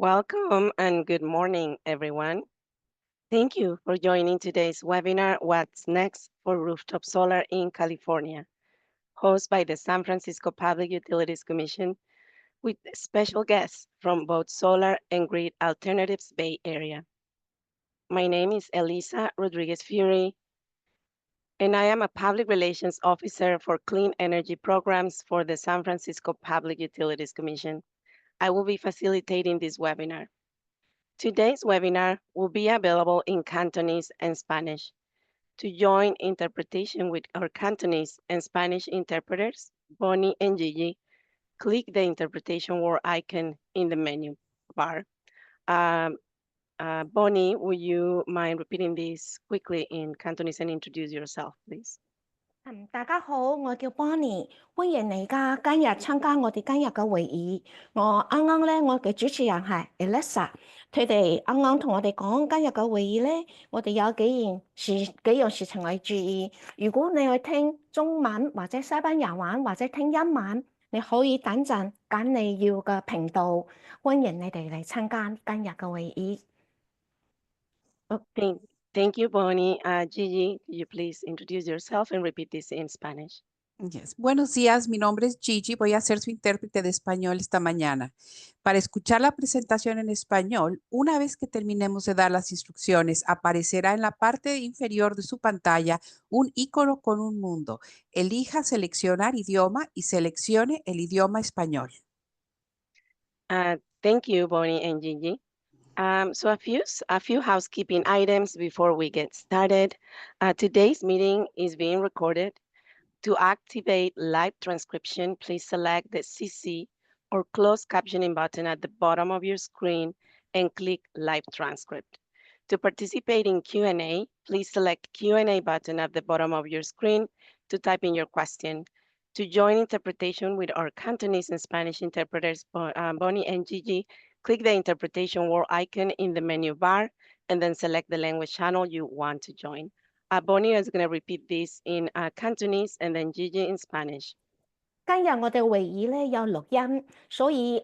Welcome and good morning, everyone. Thank you for joining today's webinar, What's Next for Rooftop Solar in California, hosted by the San Francisco Public Utilities Commission with special guests from both Solar and Grid Alternatives Bay Area. My name is Elisa Rodriguez Fury, and I am a Public Relations Officer for Clean Energy Programs for the San Francisco Public Utilities Commission. I will be facilitating this webinar. Today's webinar will be available in Cantonese and Spanish. To join interpretation with our Cantonese and Spanish interpreters, Bonnie and Gigi, click the interpretation word icon in the menu bar. Um, Bonnie, would you mind repeating this quickly in Cantonese and introduce yourself, please? 大家好，我叫 Bonnie，歡迎你今日參加我哋今日嘅會議。我嘅主持人係 Alexa，佢哋啱啱同我哋講今日嘅會議咧，我哋有幾樣事情要注意。如果你去聽中文或者西班牙文或者聽英文，你可以等陣揀你要嘅頻道。歡迎你哋嚟參加今日嘅會議。Thank you, Bonnie. Gigi, could you please introduce yourself and repeat this in Spanish? Yes. Buenos días, mi nombre es Gigi, voy a ser su intérprete de español esta mañana. Para escuchar la presentación en español, una vez que terminemos de dar las instrucciones, aparecerá en la parte inferior de su pantalla un icono con un mundo. Elija seleccionar idioma y seleccione el idioma español. Thank you, Bonnie and Gigi. So a few housekeeping items before we get started. Today's meeting is being recorded. To activate live transcription, please select the CC or closed captioning button at the bottom of your screen and click Live Transcript. To participate in Q&A, please select Q&A button at the bottom of your screen to type in your question. To join interpretation with our Cantonese and Spanish interpreters, Bonnie and Gigi, click the interpretation word icon in the menu bar and then select the language channel you want to join. Bonnie is going to repeat this in Cantonese and then Gigi in Spanish. 今日我哋會議咧有錄音，所以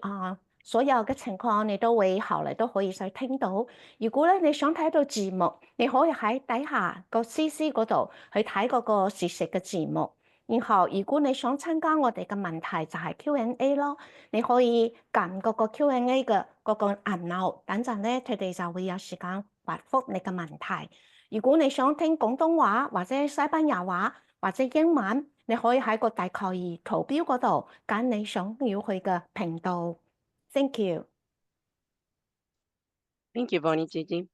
所有嘅情況你都會後嚟都可以再聽到。如果咧你想睇到字幕，你可以喺底下個 CC 嗰度去睇嗰個實時嘅字幕。然後如果你想參加我哋嘅問題就係 Q&A 咯，你可以撳嗰個 Q&A 嘅嗰個按鈕，等陣咧佢哋就會有時間回覆你嘅問題。如果你想聽廣東話或者西班牙話或者英文，你可以喺個大概儀圖標嗰度揀你想要去嘅頻道。Thank you. Thank you, Bonnie, Gigi.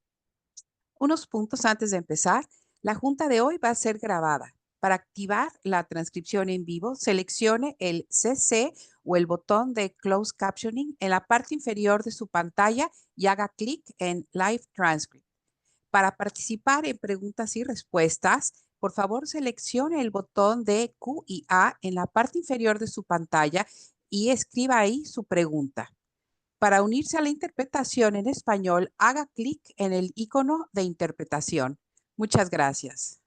Unos puntos antes de empezar. La junta de hoy va a ser grabada. Para activar la transcripción en vivo, seleccione el CC o el botón de Closed Captioning en la parte inferior de su pantalla y haga clic en Live Transcript. Para participar en preguntas y respuestas, por favor seleccione el botón de Q y A en la parte inferior de su pantalla y escriba ahí su pregunta. Para unirse a la interpretación en español, haga clic en el icono de interpretación. Muchas gracias.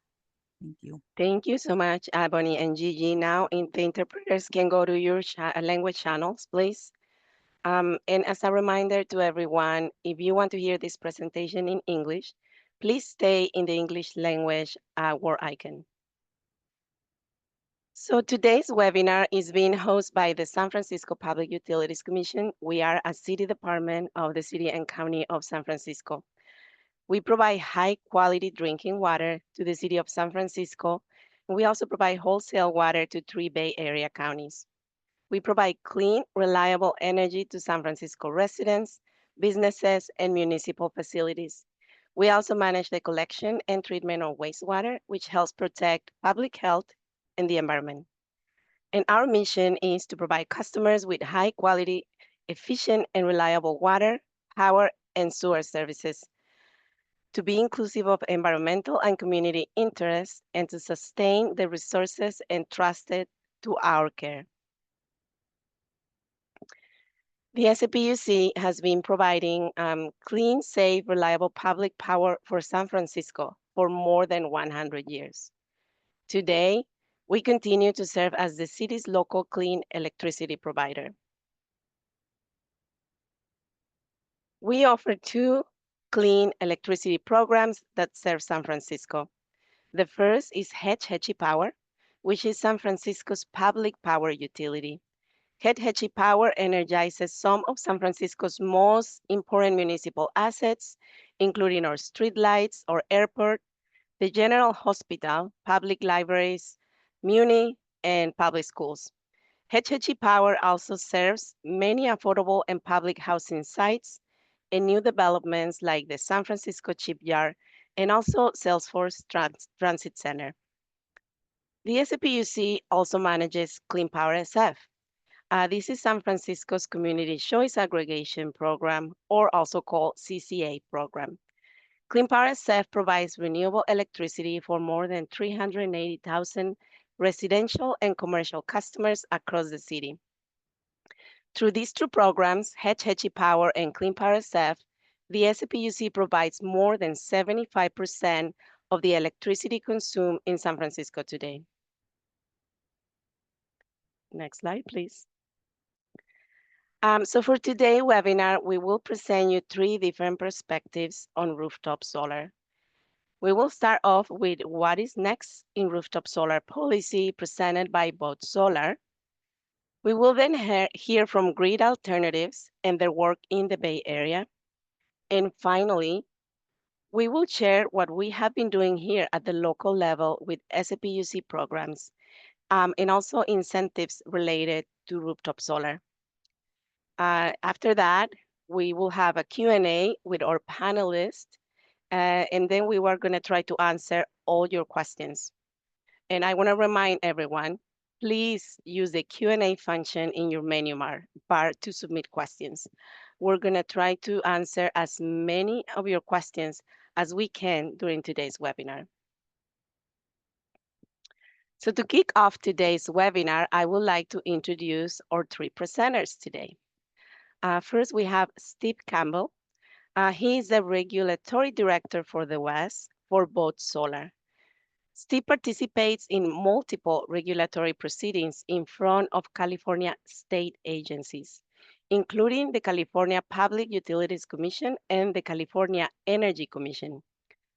Thank you. Thank you so much, Bonnie and Gigi. Now, the interpreters can go to your language channels, please. And as a reminder to everyone, if you want to hear this presentation in English, please stay in the English language word icon. So today's webinar is being hosted by the San Francisco Public Utilities Commission. We are a city department of the City and County of San Francisco. We provide high quality drinking water to the city of San Francisco. And we also provide wholesale water to 3 Bay Area counties. We provide clean, reliable energy to San Francisco residents, businesses, and municipal facilities. We also manage the collection and treatment of wastewater, which helps protect public health and the environment. And our mission is to provide customers with high quality, efficient, and reliable water, power, and sewer services, to be inclusive of environmental and community interests, and to sustain the resources entrusted to our care. The SAPUC has been providing clean, safe, reliable public power for San Francisco for more than 100 years. Today, we continue to serve as the city's local clean electricity provider. We offer two clean electricity programs that serve San Francisco. The first is Hetchy Power, which is San Francisco's public power utility. Hetchy Power energizes some of San Francisco's most important municipal assets, including our streetlights, our airport, the general hospital, public libraries, muni, and public schools. Hetchy Power also serves many affordable and public housing sites and new developments like the San Francisco Shipyard and also Salesforce Transit Center. The SPUC also manages Clean Power SF. This is San Francisco's Community Choice Aggregation Program, or also called CCA program. Clean Power SF provides renewable electricity for more than 380,000 residential and commercial customers across the city. Through these two programs, Hetchy Power and Clean Power SF, the SPUC provides more than 75% of the electricity consumed in San Francisco today. Next slide, please. So for today's webinar, we will present you three different perspectives on rooftop solar. We will start off with what is next in rooftop solar policy presented by Both Solar. We will then hear from grid alternatives and their work in the Bay Area. And finally, we will share what we have been doing here at the local level with SPUC programs and also incentives related to rooftop solar. After that, we will have a Q&A with our panelists, and then we were going to try to answer all your questions. And I want to remind everyone, please use the Q&A function in your menu bar to submit questions. We're going to try to answer as many of your questions as we can during today's webinar. So to kick off today's webinar, I would like to introduce our three presenters today. First, we have Steve Campbell. He is the Regulatory Director for the West for Both Solar. Steve participates in multiple regulatory proceedings in front of California state agencies, including the California Public Utilities Commission and the California Energy Commission.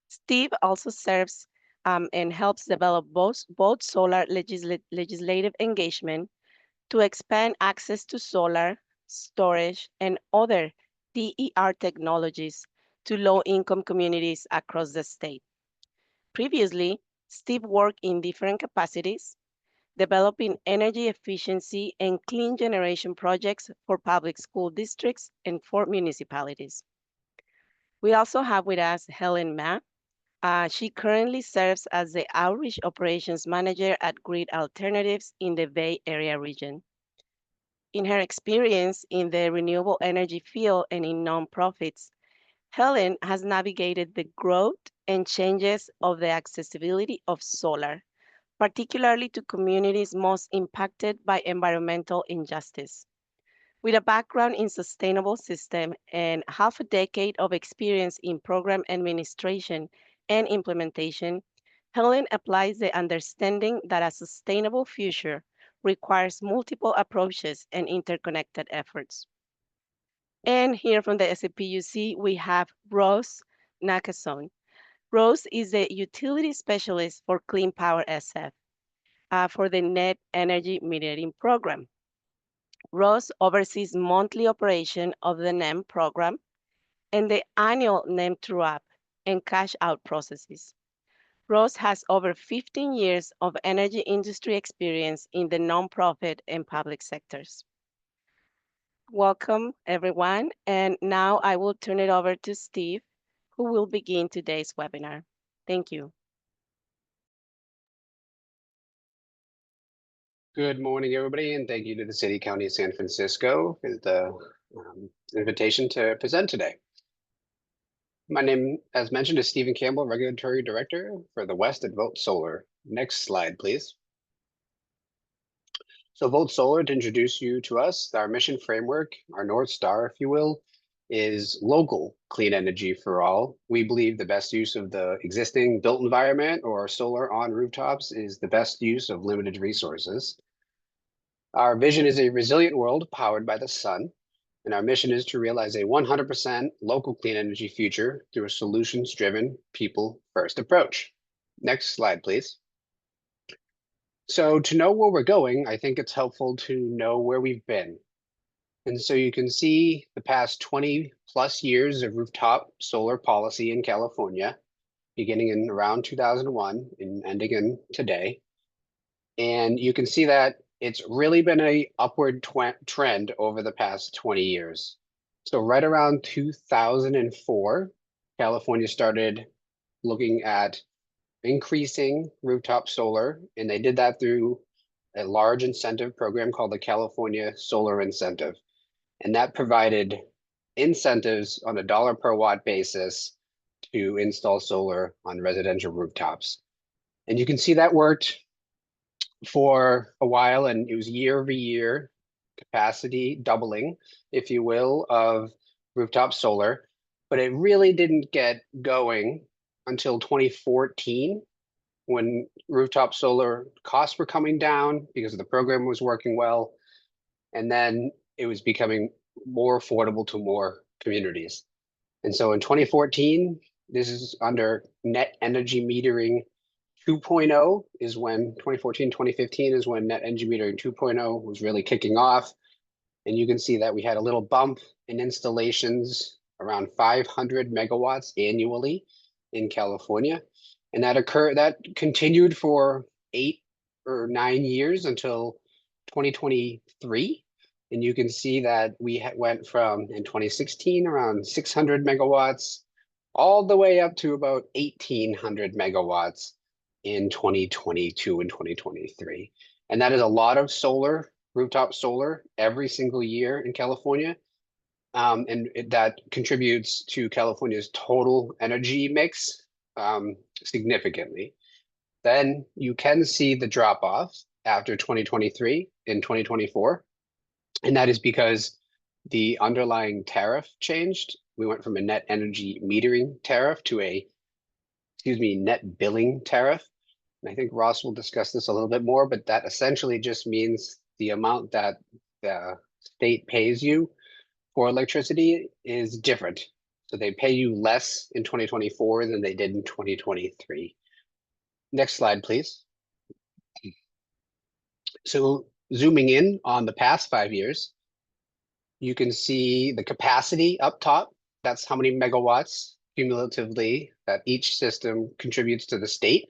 Steve also serves and helps develop both solar legislative engagement to expand access to solar, storage, and other DER technologies to low-income communities across the state. Previously, Steve worked in different capacities, developing energy efficiency and clean generation projects for public school districts and for municipalities. We also have with us Helen Ma. She currently serves as the Outreach Operations Manager at Grid Alternatives in the Bay Area region. In her experience in the renewable energy field and in nonprofits, Helen has navigated the growth and changes of the accessibility of solar, particularly to communities most impacted by environmental injustice. With a background in sustainable system and half a decade of experience in program administration and implementation, Helen applies the understanding that a sustainable future requires multiple approaches and interconnected efforts. And here from the SPUC, we have Rose Nakasone. Rose is the utility specialist for Clean Power SF for the Net Energy Metering Program. Rose oversees monthly operation of the NEM program and the annual NEM true-up and cash-out processes. Rose has over 15 years of energy industry experience in the nonprofit and public sectors. Welcome, everyone. And now I will turn it over to Steve, who will begin today's webinar. Thank you. Good morning, everybody, and thank you to the City County of San Francisco for the invitation to present today. My name, as mentioned, is Stephen Campbell, Regulatory Director for the West at Vote Solar. Next slide, please. So Vote Solar, to introduce you to us, our mission framework, our North Star, if you will, is local clean energy for all. We believe the best use of the existing built environment or solar on rooftops is the best use of limited resources. Our vision is a resilient world powered by the sun. And our mission is to realize a 100% local clean energy future through a solutions-driven, people-first approach. Next slide, please. So to know where we're going, I think it's helpful to know where we've been. And so you can see the past 20 plus years of rooftop solar policy in California, beginning in around 2001 and ending in today. And you can see that it's really been a upward trend over the past 20 years. So right around 2004, California started looking at increasing rooftop solar, and they did that through a large incentive program called the California Solar Incentive. And that provided incentives on a dollar per watt basis to install solar on residential rooftops. And you can see that worked for a while, and it was year over year capacity doubling, if you will, of rooftop solar. But it really didn't get going until 2014, when rooftop solar costs were coming down because the program was working well. And then it was becoming more affordable to more communities. And so in 2014, this is under net energy metering 2.0 is when 2014, 2015 is when net energy metering 2.0 was really kicking off. And you can see that we had a little bump in installations around 500 megawatts annually in California. And that continued for 8 or 9 years until 2023. And you can see that we went from, in 2016, around 600 megawatts, all the way up to about 1,800 megawatts in 2022 and 2023. And that is a lot of solar, rooftop solar, every single year in California. That contributes to California's total energy mix significantly. Then you can see the drop off after 2023 and 2024. And that is because the underlying tariff changed. We went from a net energy metering tariff to a, net billing tariff. And I think Ross will discuss this a little bit more, but that essentially just means the amount that the state pays you for electricity is different. So they pay you less in 2024 than they did in 2023. Next slide, please. So zooming in on the past 5 years, you can see the capacity up top. That's how many megawatts cumulatively that each system contributes to the state.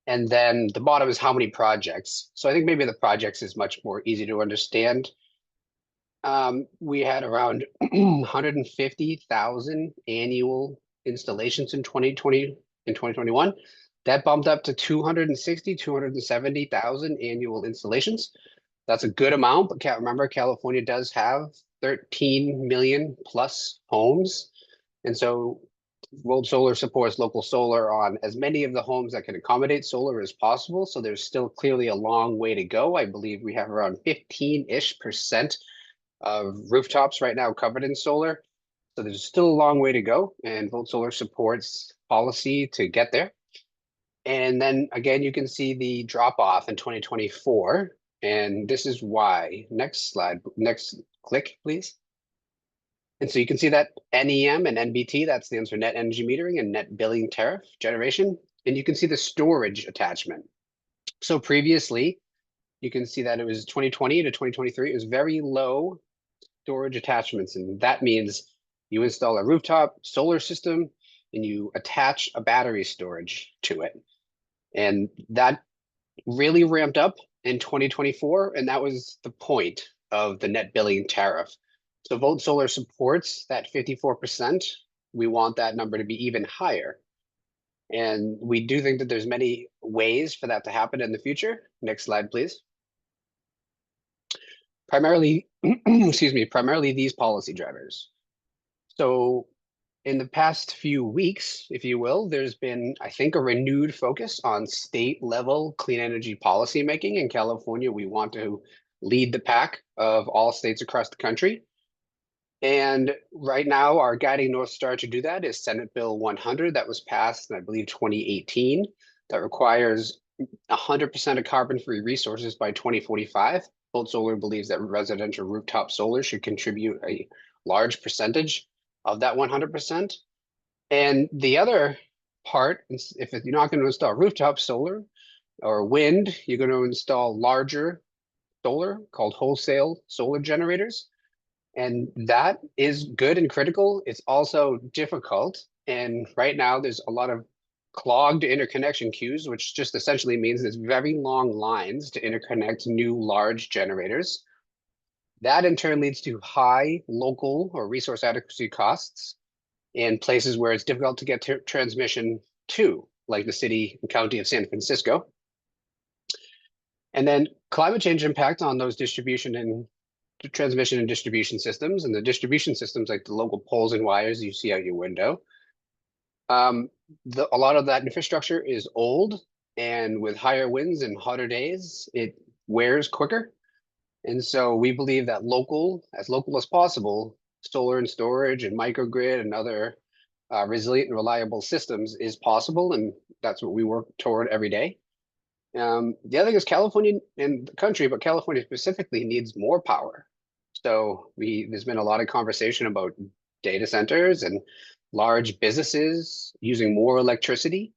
And then the bottom is how many projects. So I think maybe the projects is much more easy to understand. We had around 150,000 annual installations in 2020 and 2021. That bumped up to 270,000 annual installations. That's a good amount, but remember, California does have 13 million plus homes. And so World Solar supports local solar on as many of the homes that can accommodate solar as possible. So there's still clearly a long way to go. I believe we have around 15-ish% of rooftops right now covered in solar. So there's still a long way to go, and Volt Solar supports policy to get there. And then again, you can see the drop off in 2024, and this is why. Next slide, next click, please. And so you can see that NEM and NBT, that stands for net energy metering and net billing tariff generation. And you can see the storage attachment. So previously, you can see that it was 2020 to 2023, it was very low storage attachments. And that means you install a rooftop solar system and you attach a battery storage to it. And that really ramped up in 2024. And that was the point of the net billing tariff. So Volt Solar supports that 54%. We want that number to be even higher. And we do think that there's many ways for that to happen in the future. Next slide, please. Primarily, primarily these policy drivers. So in the past few weeks, if you will, there's been, I think, a renewed focus on state level clean energy policy making. In California, we want to lead the pack of all states across the country. And right now, our guiding North Star to do that is Senate Bill 100 that was passed in, I believe, 2018, that requires 100% of carbon-free resources by 2045. Volt Solar believes that residential rooftop solar should contribute a large percentage of that 100%. And the other part, if you're not going to install rooftop solar or wind, you're going to install larger solar called wholesale solar generators. And that is good and critical. It's also difficult. And right now there's a lot of clogged interconnection queues, which just essentially means there's very long lines to interconnect new large generators. That in turn leads to high local or resource adequacy costs in places where it's difficult to get transmission to, like the city and county of San Francisco. And then climate change impact on those distribution and transmission and distribution systems, and the distribution systems like the local poles and wires you see out your window. A lot of that infrastructure is old, and with higher winds and hotter days, it wears quicker. And so we believe that local as possible, solar and storage and microgrid and other resilient and reliable systems is possible, and that's what we work toward every day. The other thing is California and the country, but California specifically needs more power. So there's been a lot of conversation about data centers and large businesses using more electricity.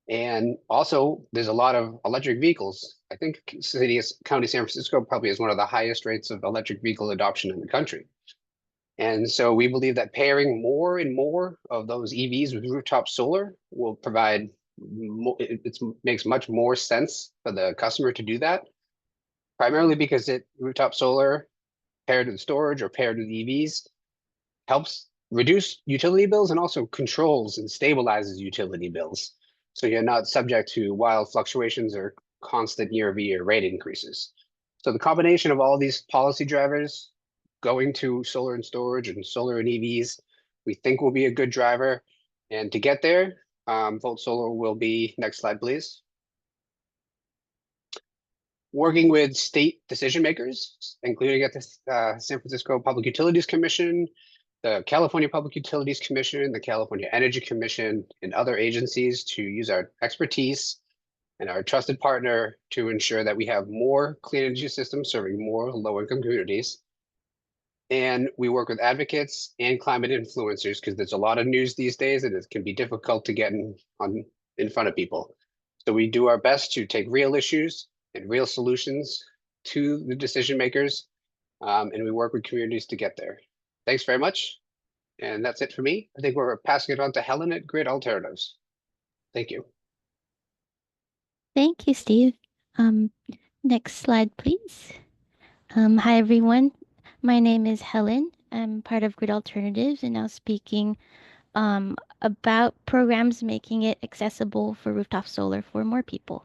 And also there's a lot of electric vehicles. I think County San Francisco probably has one of the highest rates of electric vehicle adoption in the country. And so we believe that pairing more and more of those EVs with rooftop solar will provide it makes much more sense for the customer to do that, primarily because rooftop solar paired with storage or paired with EVs helps reduce utility bills and also controls and stabilizes utility bills. So you're not subject to wild fluctuations or constant year-over-year rate increases. So the combination of all these policy drivers going to solar and storage and solar and EVs, we think will be a good driver. And to get there, Volt Solar will be, next slide, please. Working with state decision makers, including at the San Francisco Public Utilities Commission, the California Public Utilities Commission, the California Energy Commission, and other agencies to use our expertise and our trusted partner to ensure that we have more clean energy systems serving more low-income communities. And we work with advocates and climate influencers because there's a lot of news these days and it can be difficult to get in front of people. So we do our best to take real issues and real solutions to the decision makers, and we work with communities to get there. Thanks very much. And that's it for me. I think we're passing it on to Helen at Grid Alternatives. Thank you. Thank you, Steve. Next slide, please. Hi, everyone. My name is Helen. I'm part of Grid Alternatives and now speaking about programs making it accessible for rooftop solar for more people.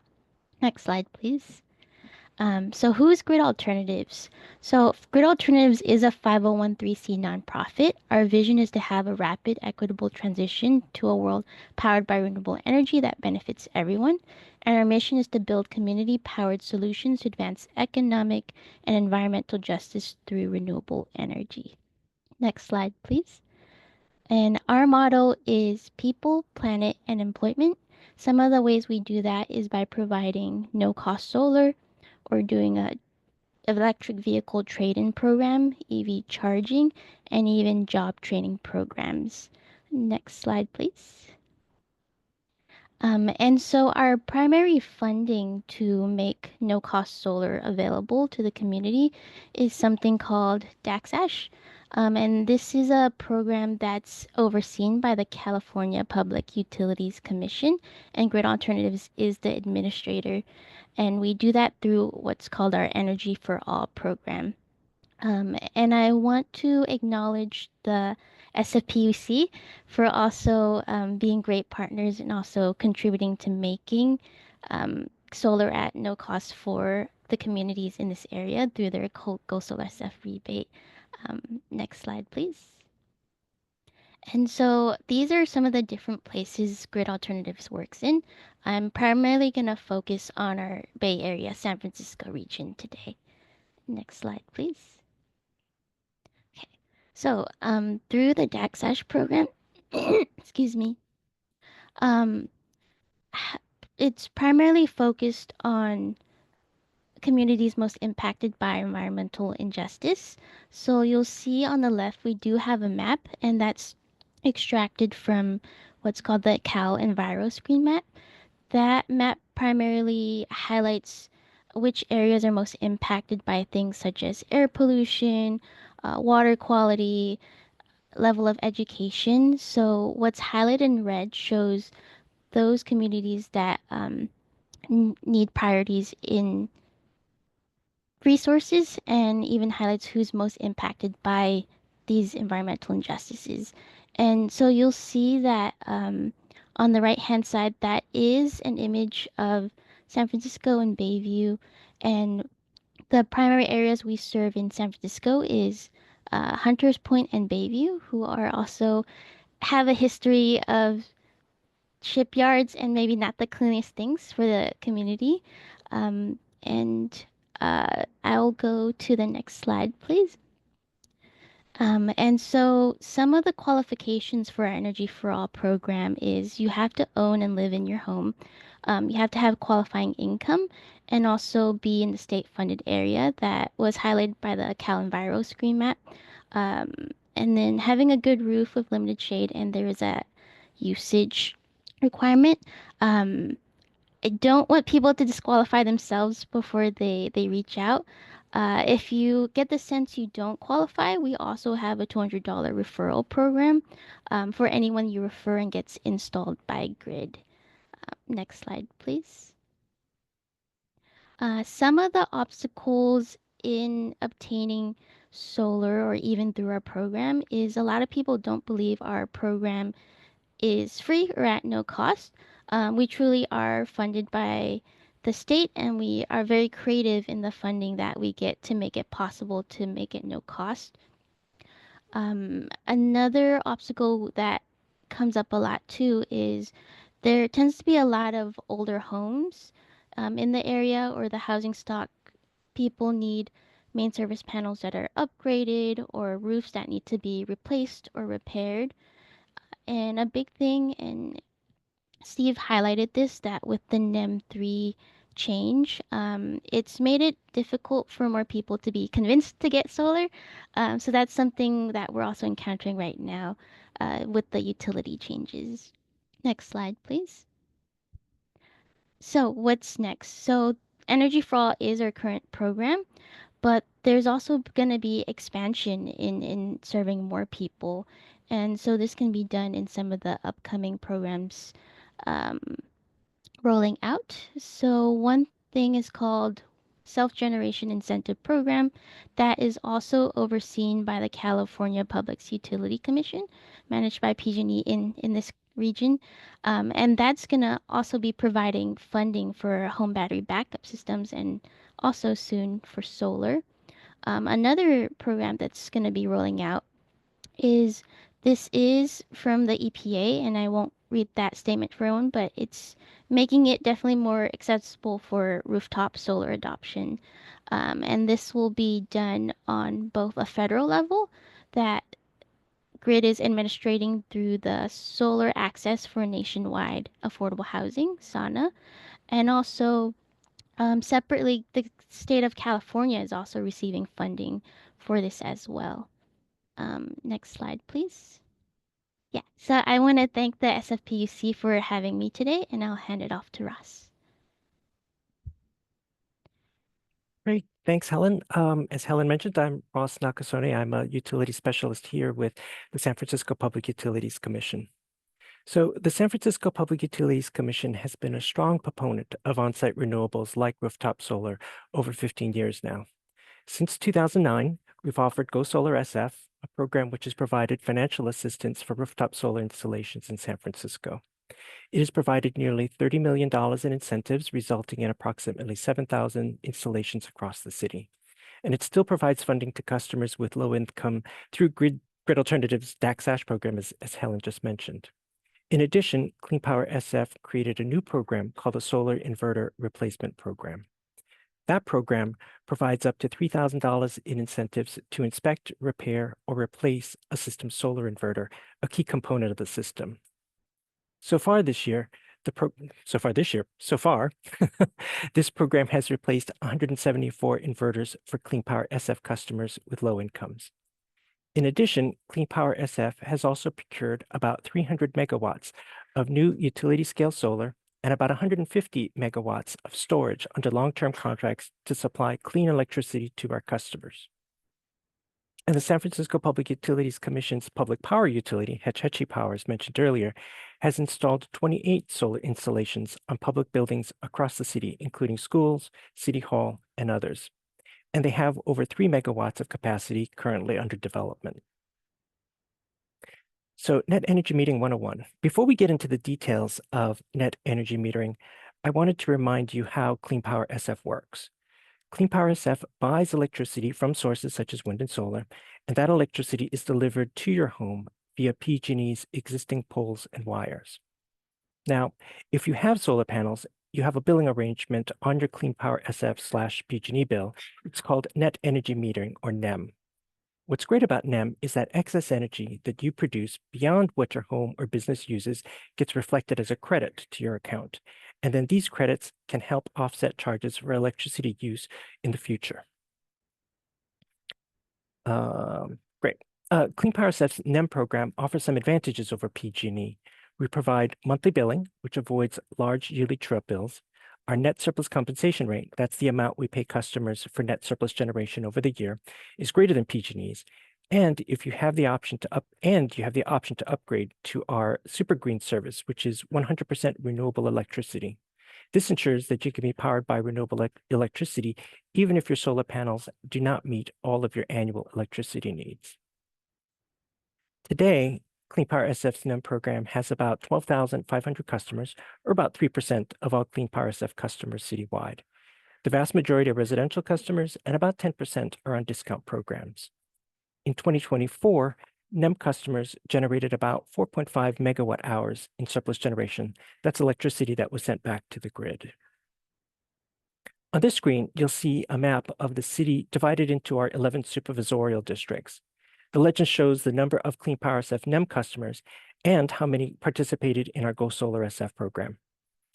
Next slide, please. So who's Grid Alternatives? So Grid Alternatives is a 501(c) nonprofit. Our vision is to have a rapid, equitable transition to a world powered by renewable energy that benefits everyone. And our mission is to build community-powered solutions to advance economic and environmental justice through renewable energy. Next slide, please. And our motto is people, planet, and employment. Some of the ways we do that is by providing no-cost solar, or doing a electric vehicle trade-in program, EV charging, and even job training programs. Next slide, please. And so our primary funding to make no-cost solar available to the community is something called DACSASH. And this is a program that's overseen by the California Public Utilities Commission, and Grid Alternatives is the administrator. And we do that through what's called our Energy for All program. And I want to acknowledge the SFPUC for also being great partners and also contributing to making solar at no cost for the communities in this area through their Go Solar SF rebate. Next slide, please. And so these are some of the different places Grid Alternatives works in. I'm primarily going to focus on our Bay Area, San Francisco region today. Next slide, please. Okay, so through the DACSASH program, excuse me, it's primarily focused on communities most impacted by environmental injustice. So you'll see on the left, we do have a map, and that's extracted from what's called the Cal Enviro Screen Map. That map primarily highlights which areas are most impacted by things such as air pollution, water quality, level of education. So what's highlighted in red shows those communities that need priorities in resources and even highlights who's most impacted by these environmental injustices. And so you'll see that on the right hand side, that is an image of San Francisco and Bayview. And the primary areas we serve in San Francisco is Hunters Point and Bayview, who are also have a history of shipyards and maybe not the cleanest things for the community. And I'll go to the next slide, please. And so some of the qualifications for our Energy for All program is you have to own and live in your home. You have to have qualifying income and also be in the state-funded area that was highlighted by the Cal Enviro screen map. Um, and then having a good roof with limited shade, and there is a usage requirement. I don't want people to disqualify themselves before they reach out. If you get the sense you don't qualify, we also have a $200 referral program for anyone you refer and gets installed by Grid. Next slide, please. Some of the obstacles in obtaining solar or even through our program is a lot of people don't believe our program is free or at no cost. We truly are funded by the state, and we are very creative in the funding that we get to make it possible to make it no cost. Another obstacle that comes up a lot too is there tends to be a lot of older homes in the area or the housing stock. People need main service panels that are upgraded or roofs that need to be replaced or repaired. And a big thing, and Steve highlighted this, that with the NEM 3 change, it's made it difficult for more people to be convinced to get solar. So that's something that we're also encountering right now with the utility changes. Next slide, please. So what's next? So Energy for All is our current program, but there's also going to be expansion in serving more people. And so this can be done in some of the upcoming programs um, rolling out. So one thing is called Self-Generation Incentive Program that is also overseen by the California Public Utility Commission, managed by PG&E in this region. And that's going to also be providing funding for home battery backup systems and also soon for solar. Another program that's going to be rolling out is this is from the EPA, and I won't read that statement for everyone, but it's making it definitely more accessible for rooftop solar adoption. And this will be done on both a federal level that Grid is administrating through the Solar Access for Nationwide Affordable Housing, SANA, and also separately, the state of California is also receiving funding for this as well. Next slide, please. Yeah, so I want to thank the SFPUC for having me today, and I'll hand it off to Ross. Great. Thanks, Helen. As Helen mentioned, I'm Ross Nakasone. I'm a utility specialist here with the San Francisco Public Utilities Commission. So the San Francisco Public Utilities Commission has been a strong proponent of on-site renewables like rooftop solar over 15 years now. Since 2009, we've offered Go Solar SF, a program which has provided financial assistance for rooftop solar installations in San Francisco. It has provided nearly $30 million in incentives, resulting in approximately 7,000 installations across the city. And it still provides funding to customers with low income through Grid Alternatives DAC/SASH program, as Helen just mentioned. In addition, Clean Power SF created a new program called the Solar Inverter Replacement Program. That program provides up to $3,000 in incentives to inspect, repair, or replace a system's solar inverter, a key component of the system. So far this year, so far this year, this program has replaced 174 inverters for Clean Power SF customers with low incomes. In addition, Clean Power SF has also procured about 300 megawatts of new utility-scale solar and about 150 megawatts of storage under long-term contracts to supply clean electricity to our customers. And the San Francisco Public Utilities Commission's public power utility, Hetch Hetchy Power, as mentioned earlier, has installed 28 solar installations on public buildings across the city, including schools, City Hall, and others. And they have over 3 megawatts of capacity currently under development. So Net Energy Metering 101. Before we get into the details of net energy metering, I wanted to remind you how Clean Power SF works. Clean Power SF buys electricity from sources such as wind and solar, and that electricity is delivered to your home via PG&E's existing poles and wires. Now, if you have solar panels, you have a billing arrangement on your Clean Power SF/PG&E bill. It's called Net Energy Metering, or NEM. What's great about NEM is that excess energy that you produce beyond what your home or business uses gets reflected as a credit to your account. And then these credits can help offset charges for electricity use in the future. Great. Clean Power SF's NEM program offers some advantages over PG&E. We provide monthly billing, which avoids large yearly true-up bills. Our net surplus compensation rate, that's the amount we pay customers for net surplus generation over the year, is greater than PG&E's. And if you have the option to upgrade to our Super Green service, which is 100% renewable electricity. This ensures that you can be powered by renewable electricity, even if your solar panels do not meet all of your annual electricity needs. Today, Clean Power SF's NEM program has about 12,500 customers, or about 3% of all Clean Power SF customers citywide. The vast majority are residential customers, and about 10% are on discount programs. In 2024, NEM customers generated about 4.5 megawatt hours in surplus generation. That's electricity that was sent back to the grid. On this screen, you'll see a map of the city divided into our 11 supervisorial districts. The legend shows the number of Clean Power SF NEM customers and how many participated in our Go Solar SF program.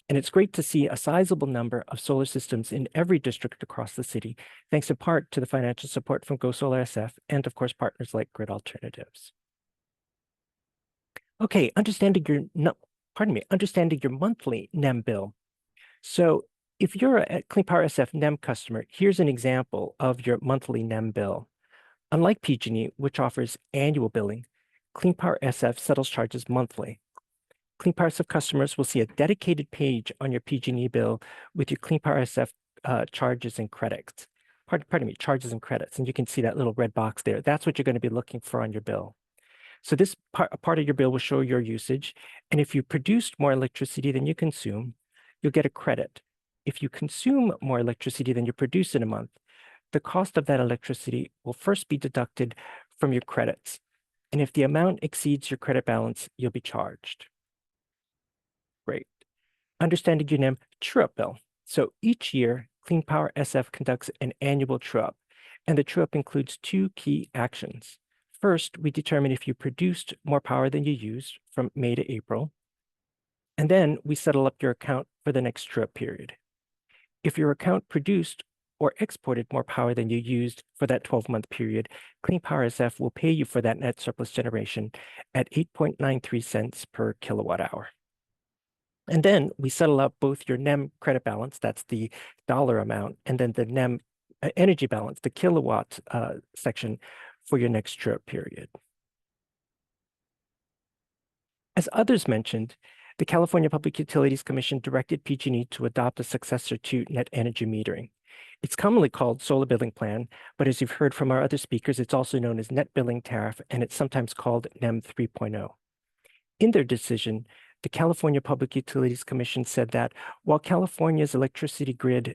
And it's great to see a sizable number of solar systems in every district across the city, thanks in part to the financial support from Go Solar SF and, of course, partners like Grid Alternatives. Okay, understanding your monthly NEM bill. So if you're a Clean Power SF NEM customer, here's an example of your monthly NEM bill. Unlike PG&E, which offers annual billing, Clean Power SF settles charges monthly. Clean Power SF customers will see a dedicated page on your PG&E bill with your Clean Power SF charges and credits. Charges and credits. And you can see that little red box there. That's what you're going to be looking for on your bill. So this part of your bill will show your usage. And if you produced more electricity than you consume, you'll get a credit. If you consume more electricity than you produce in a month, the cost of that electricity will first be deducted from your credits. And if the amount exceeds your credit balance, you'll be charged. Great. Understanding your NEM true-up bill. So each year, Clean Power SF conducts an annual true-up, and the true-up includes two key actions. First, we determine if you produced more power than you used from May to April, and then we settle up your account for the next true-up period. If your account produced or exported more power than you used for that 12-month period, Clean Power SF will pay you for that net surplus generation at 8.93 cents per kilowatt hour. And then we settle up both your NEM credit balance, that's the dollar amount, and then the NEM energy balance, the kilowatt section for your next true-up period. As others mentioned, the California Public Utilities Commission directed PG&E to adopt a successor to net energy metering. It's commonly called Solar Billing Plan, but as you've heard from our other speakers, it's also known as Net Billing Tariff, and it's sometimes called NEM 3.0. In their decision, the California Public Utilities Commission said that while California's electric grid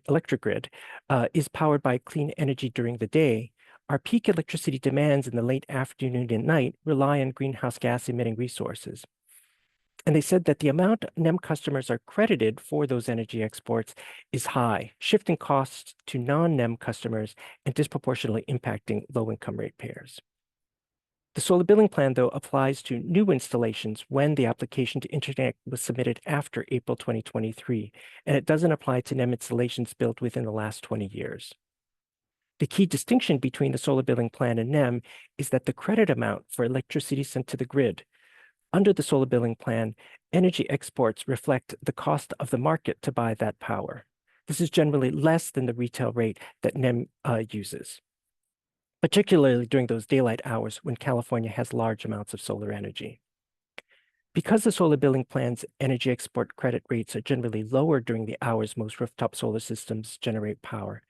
is powered by clean energy during the day, our peak electricity demands in the late afternoon and night rely on greenhouse gas emitting resources. And they said that the amount NEM customers are credited for those energy exports is high, shifting costs to non-NEM customers and disproportionately impacting low-income ratepayers. The solar billing plan, though, applies to new installations when the application to interconnect was submitted after April 2023, and it doesn't apply to NEM installations built within the last 20 years. The key distinction between the solar billing plan and NEM is that the credit amount for electricity sent to the grid. Under the solar billing plan, energy exports reflect the cost of the market to buy that power. This is generally less than the retail rate that NEM uses, particularly during those daylight hours when California has large amounts of solar energy. Because the solar billing plan's energy export credit rates are generally lower during the hours most rooftop solar systems generate power,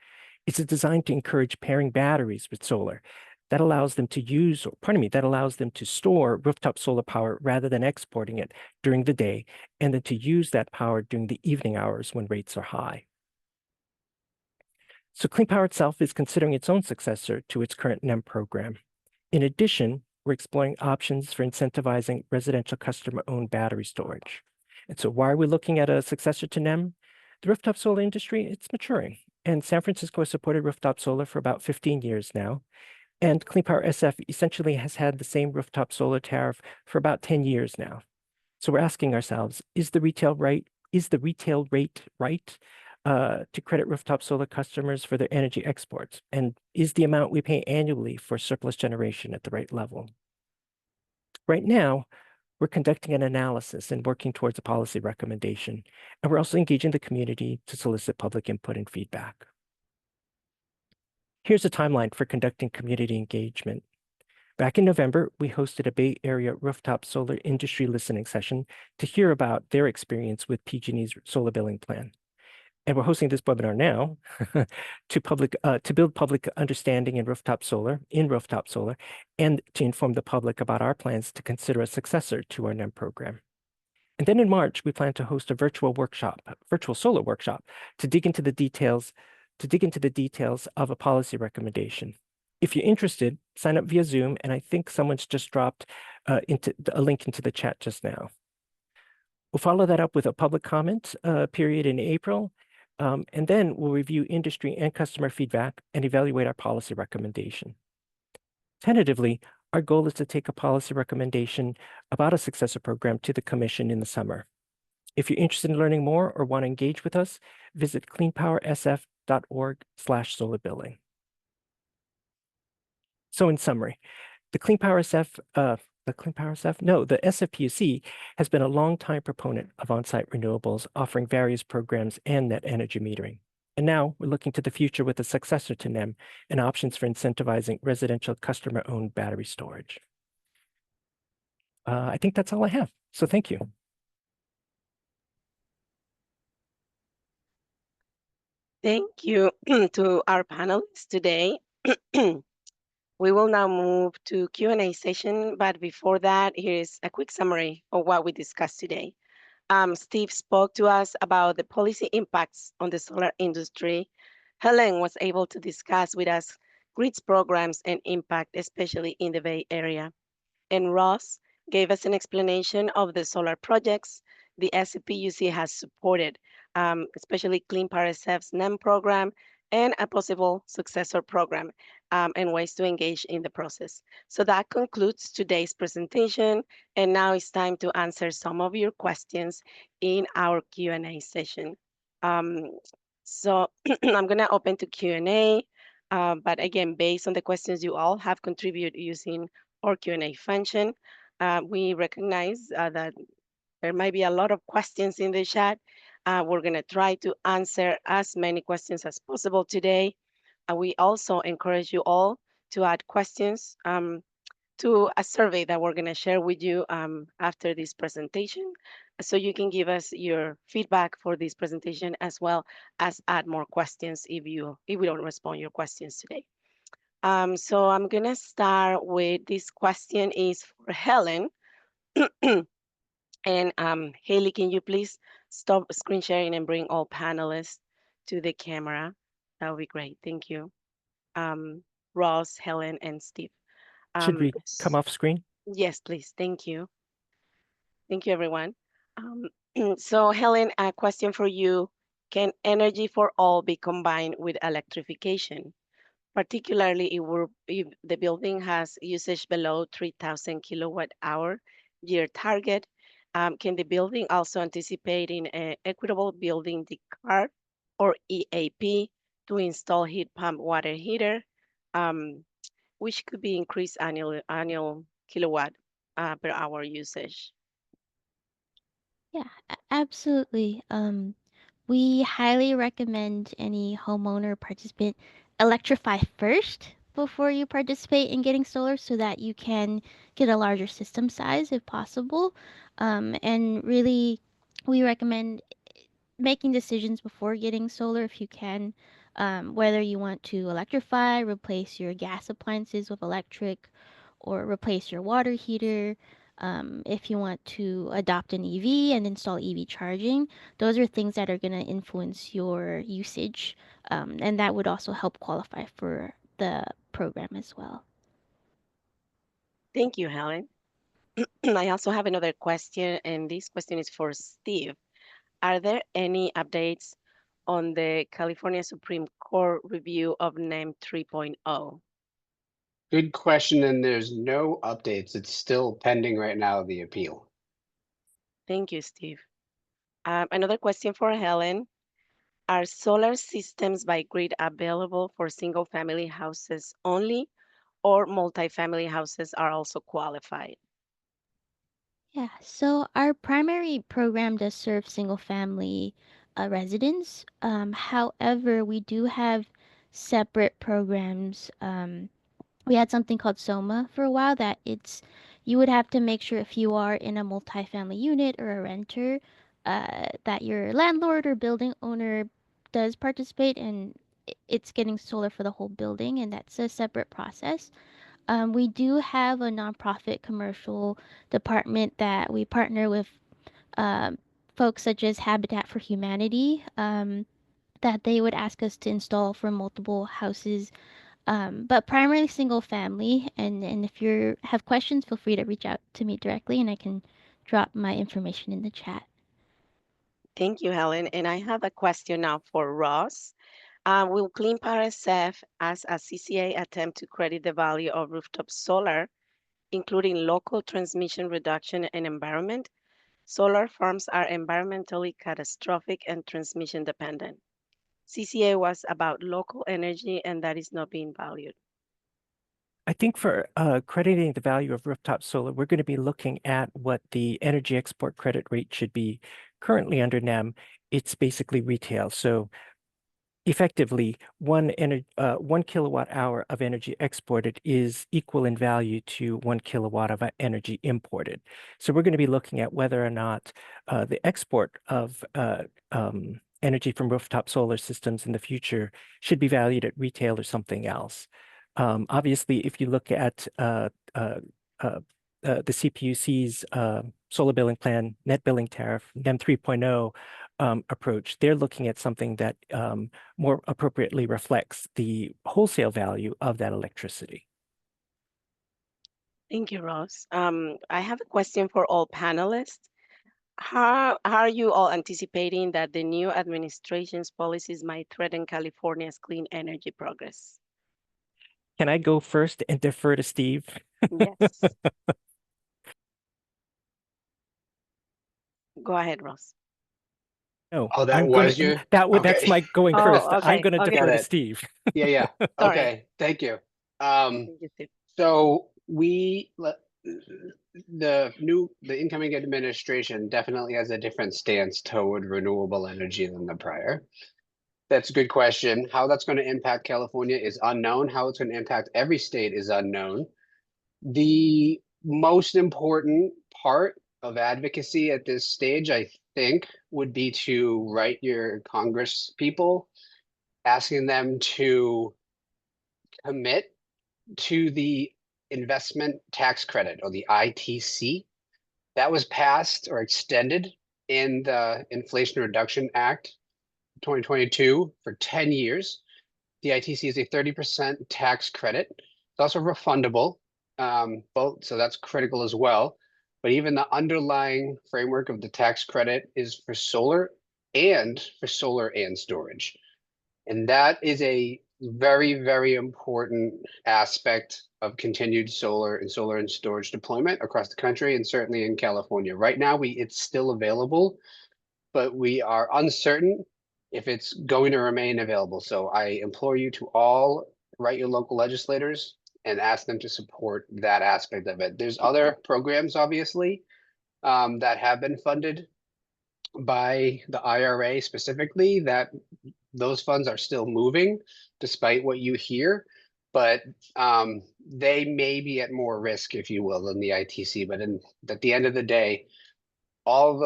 it's designed to encourage pairing batteries with solar. That allows them to store rooftop solar power rather than exporting it during the day, and then to use that power during the evening hours when rates are high. So Clean Power itself is considering its own successor to its current NEM program. In addition, we're exploring options for incentivizing residential customer-owned battery storage. And so why are we looking at a successor to NEM? The rooftop solar industry, it's maturing. And San Francisco has supported rooftop solar for about 15 years now. And Clean Power SF essentially has had the same rooftop solar tariff for about 10 years now. So we're asking ourselves, is the retail rate right to credit rooftop solar customers for their energy exports? And is the amount we pay annually for surplus generation at the right level? Right now, we're conducting an analysis and working towards a policy recommendation. And we're also engaging the community to solicit public input and feedback. Here's a timeline for conducting community engagement. Back in November, we hosted a Bay Area rooftop solar industry listening session to hear about their experience with PG&E's solar billing plan. And we're hosting this webinar now to build public understanding in rooftop solar, and to inform the public about our plans to consider a successor to our NEM program. And then in March, we plan to host a virtual solar workshop, to dig into the details of a policy recommendation. If you're interested, sign up via Zoom, and I think someone's just dropped a link into the chat just now. We'll follow that up with a public comment period in April, and then we'll review industry and customer feedback and evaluate our policy recommendation. Tentatively, our goal is to take a policy recommendation about a successor program to the Commission in the summer. If you're interested in learning more or want to engage with us, visit cleanpowersf.org/solarbilling. So in summary, the SFPUC has been a long-time proponent of on-site renewables, offering various programs and net energy metering. And now we're looking to the future with a successor to NEM and options for incentivizing residential customer-owned battery storage. I think that's all I have. So thank you. Thank you to our panelists today. We will now move to Q&A session, but before that, here's a quick summary of what we discussed today. Steve spoke to us about the policy impacts on the solar industry. Helen was able to discuss with us GRID's programs and impact, especially in the Bay Area. And Ross gave us an explanation of the solar projects the SCPUC has supported, especially Clean Power SF's NEM program and a possible successor program, and ways to engage in the process. So that concludes today's presentation, and now it's time to answer some of your questions in our Q&A session. So I'm gonna open to Q&A, but again, based on the questions you all have contributed using our Q&A function, we recognize that there might be a lot of questions in the chat. We're gonna try to answer as many questions as possible today. We also encourage you all to add questions to a survey that we're gonna share with you after this presentation. So you can give us your feedback for this presentation as well as add more questions if we don't respond to your questions today. So I'm gonna start with this question is for Helen. And Haley, can you please stop screen sharing and bring all panelists to the camera? That would be great. Thank you. Ross, Helen, and Steve. Should we come off screen? Yes, please. Thank you. Thank you, everyone. So Helen, a question for you. Can energy for all be combined with electrification, particularly if the building has usage below 3,000 kilowatt hour year target. Can the building also anticipate in an equitable building card or EAP to install heat pump water heater, which could be increased annual kilowatt per hour usage? Yeah, absolutely. We highly recommend any homeowner participant electrify first before you participate in getting solar so that you can get a larger system size if possible. And really, we recommend making decisions before getting solar if you can, whether you want to electrify, replace your gas appliances with electric, or replace your water heater. If you want to adopt an EV and install EV charging, those are things that are going to influence your usage, and that would also help qualify for the program as well. Thank you, Helen. I also have another question, and this question is for Steve. Are there any updates on the California Supreme Court review of NEM 3.0? Good question, and there's no updates. It's still pending right now, the appeal. Thank you, Steve. Another question for Helen. Are solar systems by grid available for single-family houses only, or multifamily houses are also qualified? Yeah, so our primary program does serve single family residents. However, we do have separate programs. We had something called SOMA for a while that you would have to make sure if you are in a multifamily unit or a renter, that your landlord or building owner does participate and it's getting solar for the whole building, and that's a separate process. We do have a nonprofit commercial department that we partner with um, folks such as Habitat for Humanity, that they would ask us to install for multiple houses, but primarily single family. And if you have questions, feel free to reach out to me directly and I can drop my information in the chat. Thank you, Helen. And I have a question now for Ross. Will Clean Power SF as a CCA attempt to credit the value of rooftop solar, including local transmission reduction and environment? Solar farms are environmentally catastrophic and transmission dependent. CCA was about local energy, and that is not being valued. I think for crediting the value of rooftop solar, we're going to be looking at what the energy export credit rate should be. Currently under NEM, it's basically retail. So effectively, 1 kilowatt hour of energy exported is equal in value to 1 kilowatt of energy imported. So we're going to be looking at whether or not the export of energy from rooftop solar systems in the future should be valued at retail or something else. Obviously, if you look at the CPUC's solar billing plan, net billing tariff, NEM 3.0 approach, they're looking at something that more appropriately reflects the wholesale value of that electricity. Thank you, Ross. I have a question for all panelists. How are you all anticipating that the new administration's policies might threaten California's clean energy progress? Can I go first and defer to Steve? Yes. Go ahead, Ross. No, Oh, that I'm was gonna your that's okay. my going Oh, first. I'm okay, gonna okay. defer Got to it. Steve. Yeah. Sorry. Okay. Thank you. Thank you, Steve. So the incoming administration definitely has a different stance toward renewable energy than the prior. That's a good question. How that's going to impact California is unknown. How it's going to impact every state is unknown. The most important part of advocacy at this stage, I think, would be to write your Congress people, asking them to commit to the investment tax credit, or the ITC, that was passed or extended in the Inflation Reduction Act 2022 for 10 years. The ITC is a 30% tax credit. It's also refundable, so that's critical as well. But even the underlying framework of the tax credit is for solar and storage. And that is a very, very important aspect of continued solar and storage deployment across the country and certainly in California. Right now, it's still available, but we are uncertain if it's going to remain available. So I implore you to all write your local legislators and ask them to support that aspect of it. There's other programs, obviously, that have been funded by the IRA specifically, that those funds are still moving despite what you hear, but they may be at more risk, if you will, than the ITC. But at the end of the day, all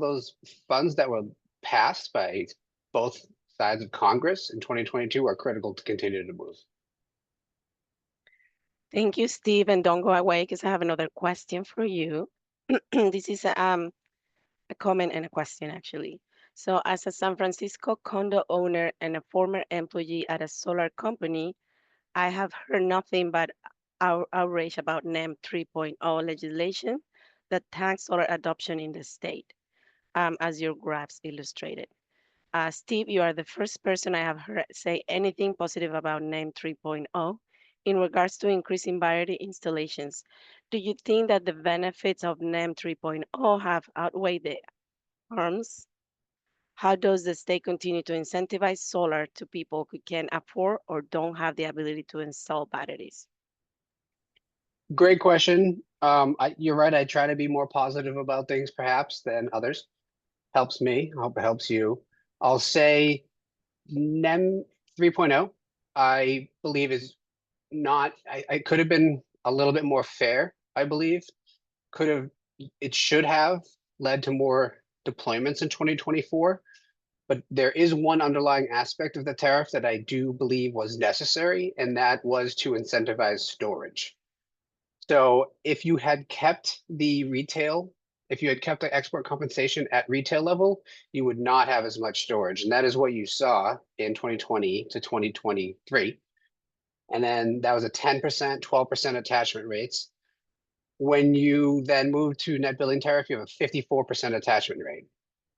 those funds that were passed by both sides of Congress in 2022 are critical to continue to move. Thank you, Steve, and don't go away because I have another question for you. This is a comment and a question, actually. So as a San Francisco condo owner and a former employee at a solar company, I have heard nothing but outrage about NEM 3.0 legislation that tags solar adoption in the state, as your graphs illustrated. Steve, you are the first person I have heard say anything positive about NEM 3.0 in regards to increasing battery installations. Do you think that the benefits of NEM 3.0 have outweighed the harms? How does the state continue to incentivize solar to people who can afford or don't have the ability to install batteries? Great question. You're right. I try to be more positive about things perhaps than others. Helps me. I hope it helps you. I'll say NEM 3.0, I believe is not, I could have been a little bit more fair, I believe. It should have led to more deployments in 2024. But there is one underlying aspect of the tariff that I do believe was necessary, and that was to incentivize storage. So if you had kept the export compensation at retail level, you would not have as much storage. And that is what you saw in 2020 to 2023. And then that was a 10%, 12% attachment rates. When you then move to net billing tariff, you have a 54% attachment rate.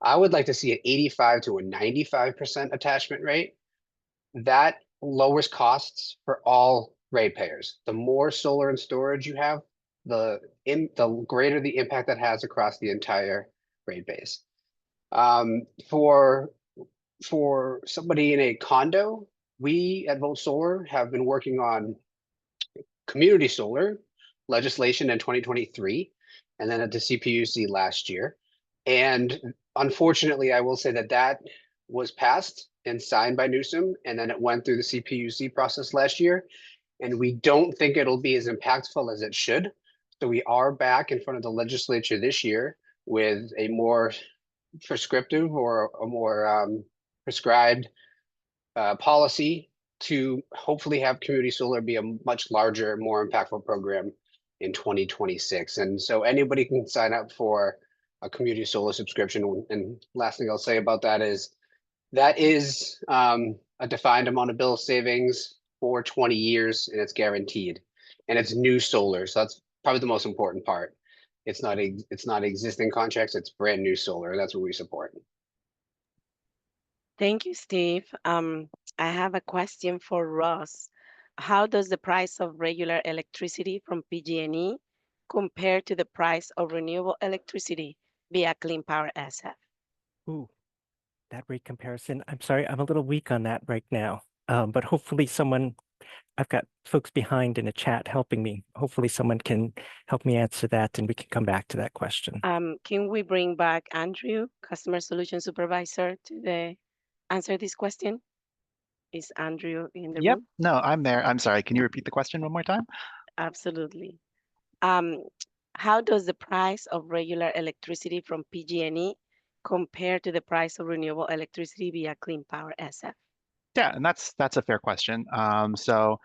I would like to see an 85 to a 95% attachment rate. That lowers costs for all ratepayers. The more solar and storage you have, the greater the impact that has across the entire rate base. For somebody in a condo, we at Volt Solar have been working on community solar legislation in 2023, and then at the CPUC last year. And unfortunately, I will say that was passed and signed by Newsom, and then it went through the CPUC process last year. And we don't think it'll be as impactful as it should. So we are back in front of the legislature this year with a more prescriptive or a more prescribed policy to hopefully have community solar be a much larger, more impactful program in 2026. And so anybody can sign up for a community solar subscription. And last thing I'll say about that is a defined amount of bill savings for 20 years, and it's guaranteed. And it's new solar, so that's probably the most important part. It's not existing contracts, it's brand new solar. That's what we support. Thank you, Steve. I have a question for Ross. How does the price of regular electricity from PG&E compare to the price of renewable electricity via Clean Power SF? Ooh, that rate comparison. I'm sorry, I'm a little weak on that right now. But hopefully I've got folks behind in the chat helping me. Hopefully someone can help me answer that and we can come back to that question. Can we bring back Andrew, Customer Solution Supervisor, to answer this question? Is Andrew in the room? No, I'm there. I'm sorry. Can you repeat the question one more time? Absolutely. How does the price of regular electricity from PG&E compare to the price of renewable electricity via Clean Power SF? Yeah, and that's a fair question. So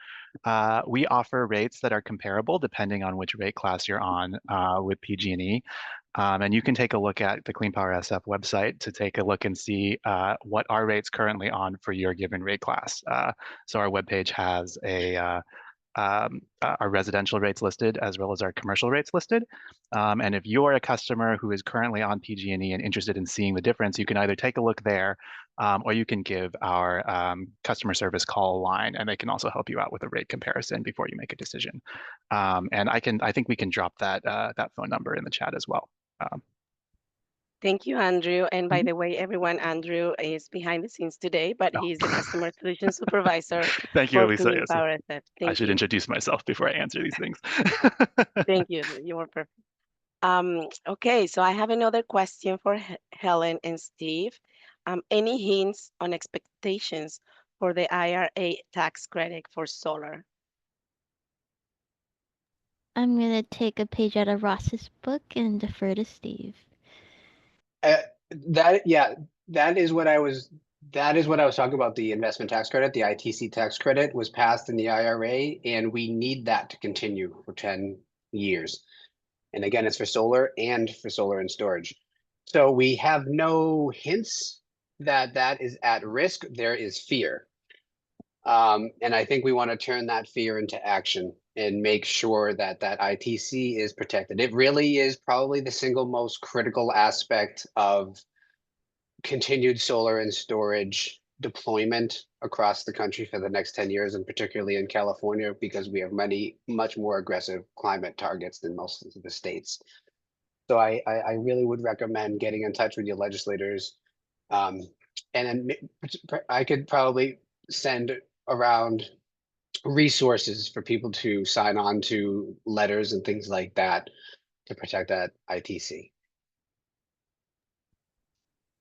we offer rates that are comparable depending on which rate class you're on with PG&E. And you can take a look at the Clean Power SF website to take a look and see what our rates currently on for your given rate class. So our webpage has our residential rates listed as well as our commercial rates listed. And if you're a customer who is currently on PG&E and interested in seeing the difference, you can either take a look there or you can give our customer service call line, and they can also help you out with a rate comparison before you make a decision. And I think we can drop that that phone number in the chat as well. Thank you, Andrew. And by Mhm. the way, everyone, Andrew is behind the scenes today, but Oh. he's the Customer Solutions Supervisor Thank you, for Elisa. Clean Yes, Power SF. I Thank should you. introduce myself before I answer these things. Thank you. You were perfect. Okay, so I have another question for Helen and Steve. Any hints on expectations for the IRA tax credit for solar? I'm gonna take a page out of Ross's book and defer to Steve. Yeah, that is what I was talking about. The investment tax credit, the ITC tax credit was passed in the IRA, and we need that to continue for 10 years. And again, it's for solar and storage. So we have no hints that that is at risk. There is fear. And I think we want to turn that fear into action and make sure that that ITC is protected. It really is probably the single most critical aspect of continued solar and storage deployment across the country for the next 10 years, and particularly in California, because we have much more aggressive climate targets than most of the states. So I really would recommend getting in touch with your legislators. And then I could probably send around resources for people to sign on to letters and things like that to protect that ITC.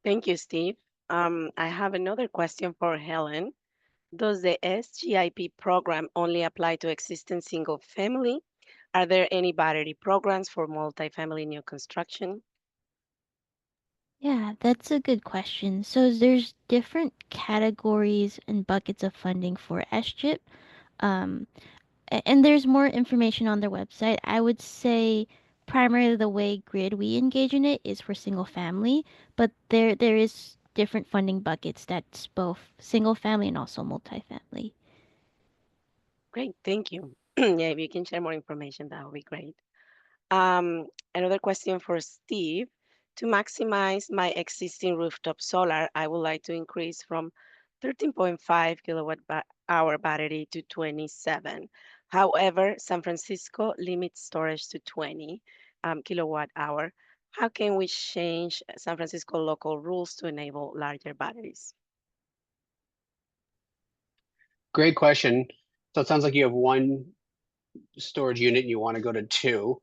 Thank you, Steve. I have another question for Helen. Does the SGIP program only apply to existing single family? Are there any battery programs for multifamily new construction? Yeah, that's a good question. So there's different categories and buckets of funding for SGIP. Um, and there's more information on their website. I would say primarily the way grid we engage in it is for single family, but there is different funding buckets that's both single family and also multifamily. Great, thank you. Yeah, if you can share more information, that would be great. Um, Another question for Steve. To maximize my existing rooftop solar, I would like to increase from 13.5 kilowatt hour battery to 27. However, San Francisco limits storage to 20 kilowatt hour. How can we change San Francisco local rules to enable larger batteries? Great question. So it sounds like you have one storage unit and you want to go to two.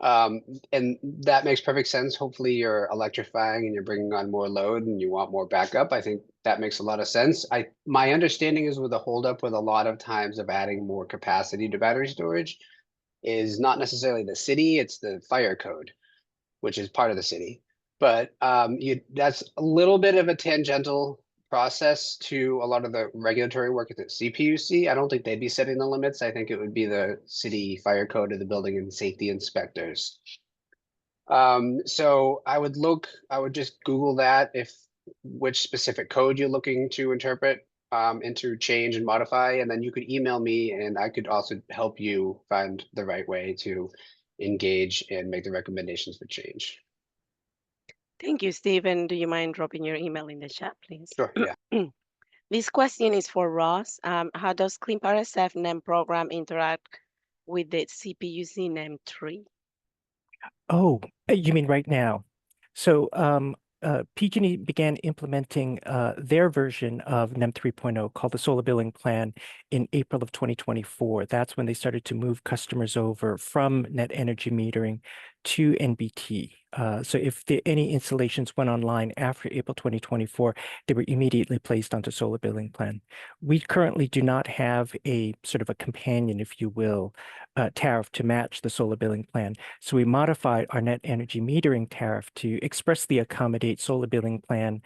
And that makes perfect sense. Hopefully you're electrifying and you're bringing on more load and you want more backup. I think that makes a lot of sense. My understanding is with the holdup with a lot of times of adding more capacity to battery storage is not necessarily the city, it's the fire code, which is part of the city. But that's a little bit of a tangential process to a lot of the regulatory work at the CPUC. I don't think they'd be setting the limits. I think it would be the city fire code or the building and safety inspectors. So I would just Google that which specific code you're looking to interpret into change and modify, and then you could email me and I could also help you find the right way to engage and make the recommendations for change. Thank you, Stephen. Do you mind dropping your email in the chat, please? Sure, yeah. This question is for Ross. How does Clean Power SF NEM program interact with the CPUC NEM 3? Oh, you mean right now? So PG&E began implementing their version of NEM 3.0 called the Solar Billing Plan in April of 2024. That's when they started to move customers over from net energy metering to NBT. So if any installations went online after April 2024, they were immediately placed onto Solar Billing Plan. We currently do not have a sort of a companion, if you will, tariff to match the Solar Billing Plan. So we modified our net energy metering tariff to expressly accommodate Solar Billing Plan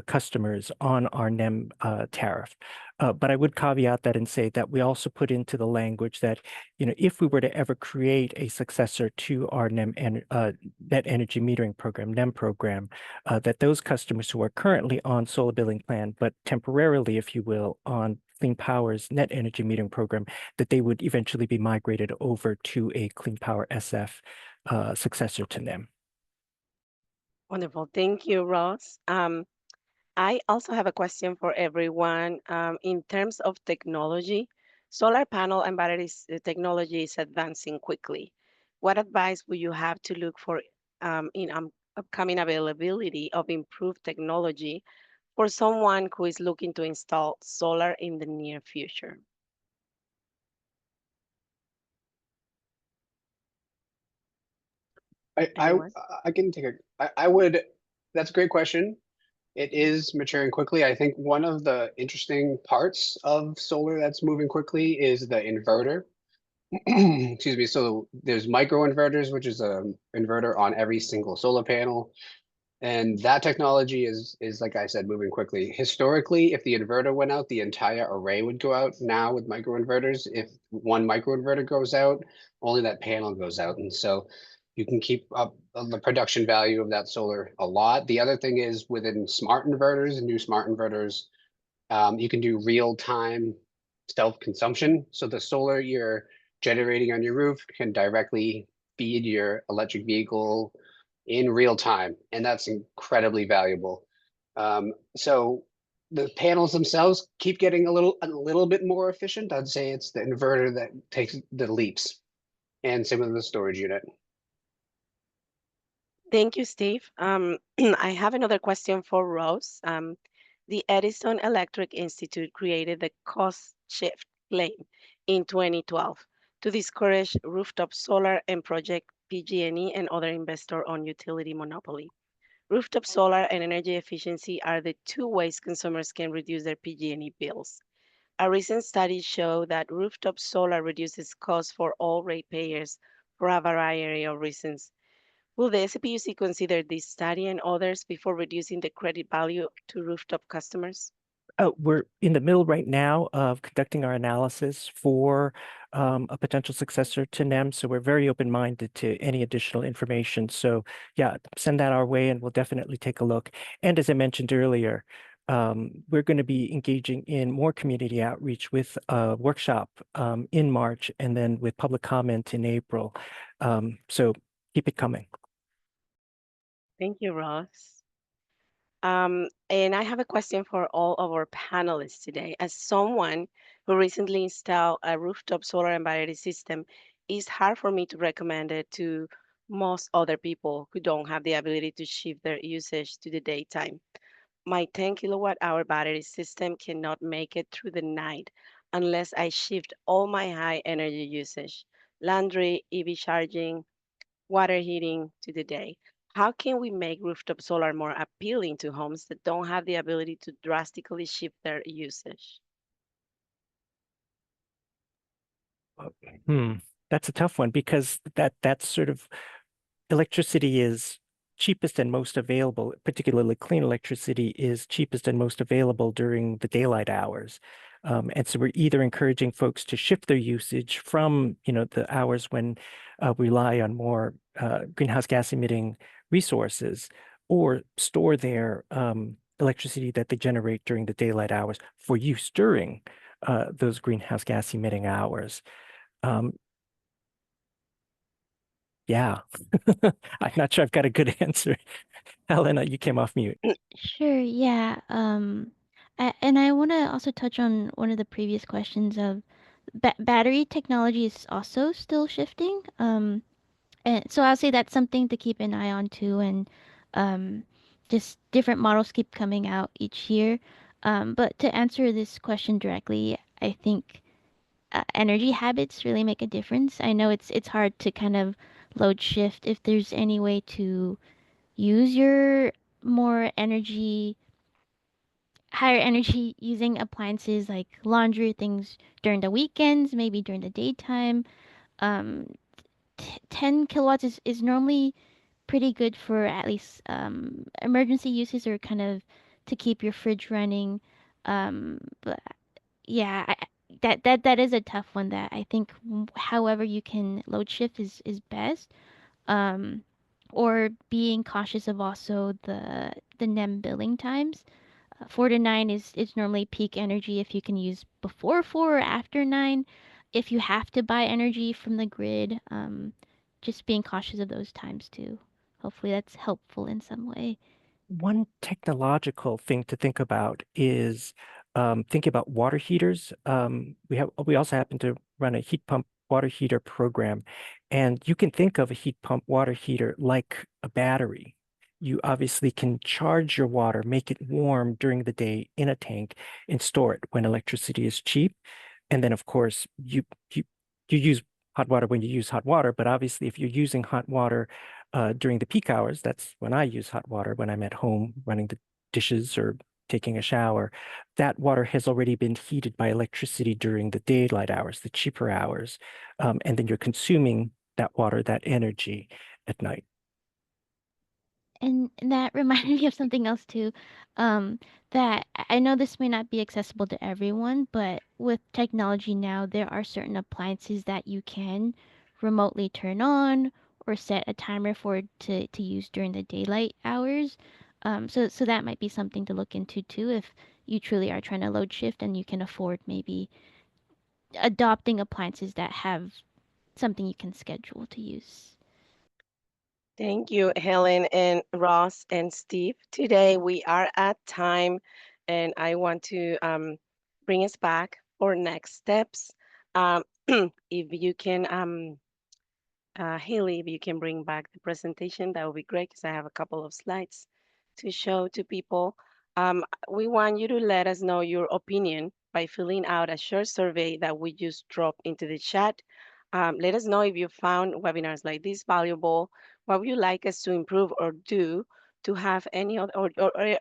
customers on our NEM tariff. But I would caveat that and say that we also put into the language that, if we were to ever create a successor to our NEM net energy metering program, NEM program, that those customers who are currently on Solar Billing Plan, but temporarily, if you will, on Clean Power's net energy metering program, that they would eventually be migrated over to a Clean Power SF successor to NEM. Wonderful. Thank you, Ross. I also have a question for everyone. In terms of technology, solar panel and batteries technology is advancing quickly. What advice would you have to look for in upcoming availability of improved technology for someone who is looking to install solar in the near future? I I Anyone? I can take a I would that's a great question. It is maturing quickly. I think one of the interesting parts of solar that's moving quickly is the inverter. Excuse me. So there's micro inverters, which is a inverter on every single solar panel. And that technology is like I said, moving quickly. Historically, if the inverter went out, the entire array would go out. Now with microinverters, if one microinverter goes out, only that panel goes out. And so you can keep up the production value of that solar a lot. The other thing is within smart inverters and new smart inverters, you can do real-time self-consumption. So the solar you're generating on your roof can directly feed your electric vehicle in real time, and that's incredibly valuable. So the panels themselves keep getting a little bit more efficient. I'd say it's the inverter that takes the leaps, and same with the storage unit. Thank you, Steve. I have another question for Rose. The Edison Electric Institute created the cost shift claim in 2012 to discourage rooftop solar and project PG&E and other investor-owned utility monopoly. Rooftop solar and energy efficiency are the two ways consumers can reduce their PG&E bills. A recent study showed that rooftop solar reduces costs for all ratepayers for a variety of reasons. Will the SPUC consider this study and others before reducing the credit value to rooftop customers? We're in the middle right now of conducting our analysis for a potential successor to NEM, so we're very open-minded to any additional information. So yeah, send that our way and we'll definitely take a look. And as I mentioned earlier, we're going to be engaging in more community outreach with a workshop in March and then with public comment in April. So keep it coming. Thank you, Ross. And I have a question for all of our panelists today. As someone who recently installed a rooftop solar and battery system, it's hard for me to recommend it to most other people who don't have the ability to shift their usage to the daytime. My 10 kilowatt hour battery system cannot make it through the night unless I shift all my high energy usage, laundry, EV charging, water heating to the day. How can we make rooftop solar more appealing to homes that don't have the ability to drastically shift their usage? Hmm, that's a tough one because that's sort of electricity is cheapest and most available, particularly clean electricity is cheapest and most available during the daylight hours. And so we're either encouraging folks to shift their usage from, the hours when we rely on more greenhouse gas emitting resources or store their electricity that they generate during the daylight hours for use during those greenhouse gas emitting hours. Um, yeah, I'm not sure I've got a good answer. Helena, you came off mute. Sure, yeah. And I want to also touch on one of the previous questions of battery technology is also still shifting. And so I'll say that's something to keep an eye on too. And um, just different models keep coming out each year. But to answer this question directly, I think energy habits really make a difference. I know it's hard to kind of load shift if there's any way to use your more energy higher energy using appliances like laundry things during the weekends, maybe during the daytime. Um, 10 kilowatts is normally pretty good for at least emergency uses or kind of to keep your fridge running. But yeah, that is a tough one that I think however you can load shift is best. Um, or being cautious of also the NEM billing times. 4 to 9 is normally peak energy if you can use before 4 or after 9. If you have to buy energy from the grid, just being cautious of those times too. Hopefully that's helpful in some way. one technological thing to think about is thinking about water heaters. We also happen to run a heat pump water heater program, and you can think of a heat pump water heater like a battery. You obviously can charge your water, make it warm during the day in a tank, and store it when electricity is cheap. And then, of course, you you use hot water when you use hot water, but obviously, if you're using hot water during the peak hours, that's when I use hot water when I'm at home running the dishes or taking a shower. That water has already been heated by electricity during the daylight hours, the cheaper hours. And then you're consuming that water, that energy at night. And that reminded me of something else too. That I know this may not be accessible to everyone, but with technology now, there are certain appliances that you can remotely turn on or set a timer for to use during the daylight hours. So that might be something to look into too if you truly are trying to load shift and you can afford maybe adopting appliances that have something you can schedule to use. Thank you, Helen and Ross and Steve. Today we are at time, and I want to bring us back for next steps. Um, if you can, Haley, if you can bring back the presentation, that would be great because I have a couple of slides to show to people. We want you to let us know your opinion by filling out a short survey that we just dropped into the chat. Let us know if you found webinars like this valuable. What would you like us to improve or do to have any other,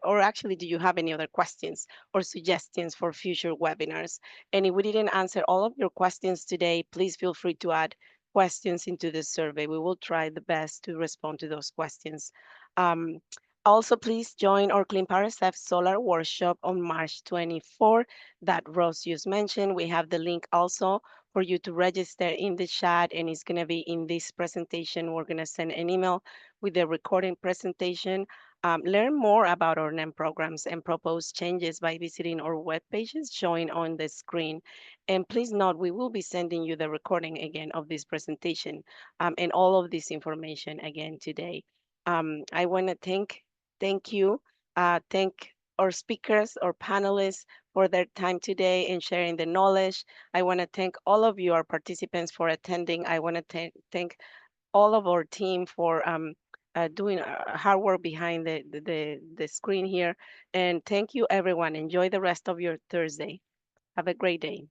or actually, do you have any other questions or suggestions for future webinars? And if we didn't answer all of your questions today, please feel free to add questions into the survey. We will try the best to respond to those questions. Um, Also, please join our Clean Power SF Solar Workshop on March 24 that Ross just mentioned. We have the link also for you to register in the chat, and it's going to be in this presentation. We're going to send an email with the recording presentation. Learn more about our NEM programs and propose changes by visiting our web pages showing on the screen. And please note, we will be sending you the recording again of this presentation and all of this information again today. I want to thank you, thank our speakers, our panelists for their time today and sharing the knowledge. I want to thank all of you, our participants, for attending. I want to thank all of our team for doing hard work behind the screen here. And thank you, everyone. Enjoy the rest of your Thursday. Have a great day.